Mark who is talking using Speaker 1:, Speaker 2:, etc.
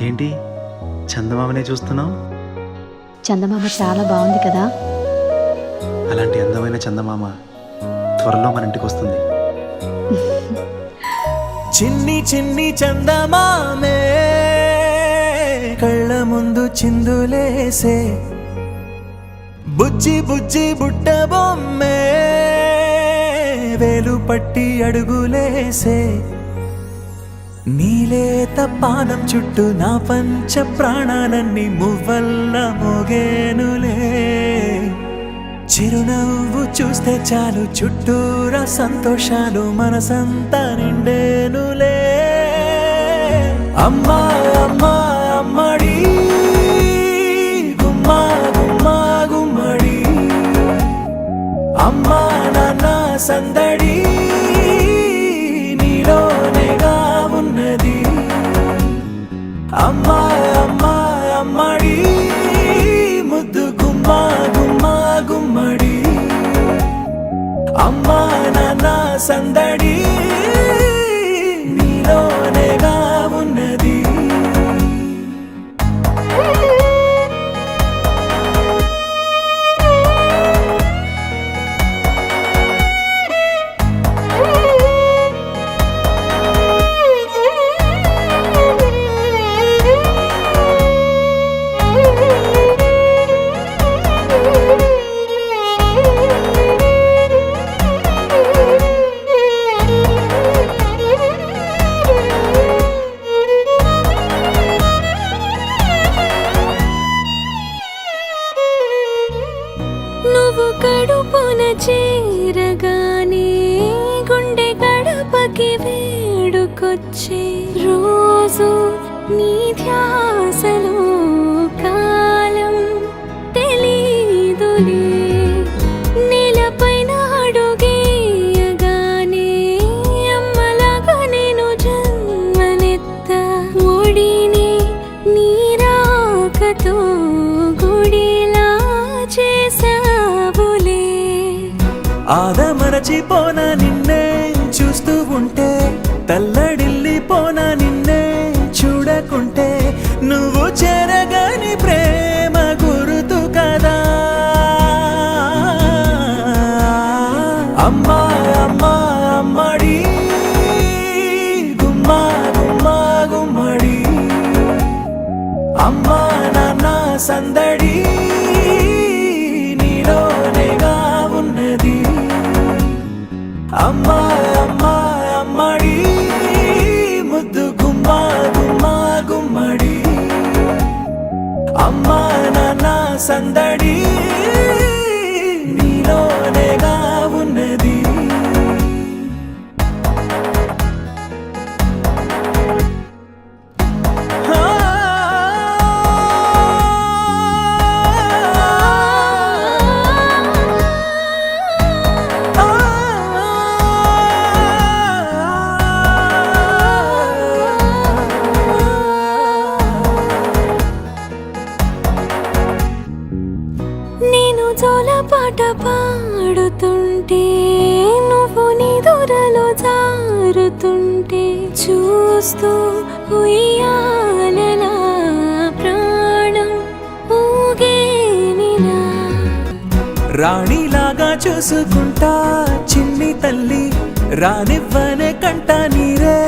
Speaker 1: ఏంటి చందమామనే చూస్తున్నావు?
Speaker 2: చందమామ చాలా బాగుంది కదా.
Speaker 1: అలాంటి అందమైన చందమామ త్వరలో మన ఇంటికి వస్తుంది.
Speaker 3: చిన్ని చిన్ని చందమామే కళ్ళ ముందు చిందులేసే, బుజ్జి బుజ్జి బుట్ట బొమ్మే వేలు పట్టి అడుగులేసే, నీలేత పానం చుట్టూ నా పంచ ప్రాణాలన్నీ మువ్వల్ల మోగేనులే. చిరునవ్వు చూస్తే చాలు చుట్టూరా సంతోషాలు మనసంతా నిండేనులే. అమ్మా అమ్మా అమ్మడి గుమ్మా గుమ్మా గుమ్మడి, అమ్మా నాన్న సందడి నీలోనేగా ఉన్నది. అమ్మా అమ్మా అమ్మడి ముద్దు గుమ్మా గుమ్మా గుమ్మడి, అమ్మా నాన్న సందడి నీలోనేగా ఉన్నది.
Speaker 4: నువ్వు కడుపున చేరగానే గుండె గడపకి వేడుకొచ్చే, రోజు నీ ధ్యాసలో కాలం తెలీదులే. నేలపైన అడుగేయగానే అమ్మలాగా నేను జన్మనెత్త, ఒడిని నీ రాకతో గుడిలా చేసావులే.
Speaker 3: ఆదమరచిపోనా నిన్నే చూస్తూ ఉంటే, తల్లడిల్లిపోనా నిన్నే చూడకుంటే, నువ్వు చెరగని ప్రేమ గురుతు కదా. అమ్మా అమ్మా అమ్మడి గుమ్మా గుమ్మా గుమ్మడి, అమ్మా నాన్న సందడి నీలోనేగా ఉన్నది. అమ్మా అమ్మా అమ్మడి ముద్దు గుమ్మా గుమ్మా గుమ్మడి, అమ్మా నాన్న సందడి నీలోనేగా ఉన్నది.
Speaker 4: నేను జోలపాట పాడుతుంటే, నువ్వు నిదురలో జారుతుంటే, చూస్తూ ఉయ్యాలలా ప్రాణం ఊగేనిలా.
Speaker 3: రాణిలాగా చూసుకుంటా చిన్ని తల్లి, రానివ్వనే కంట నీరే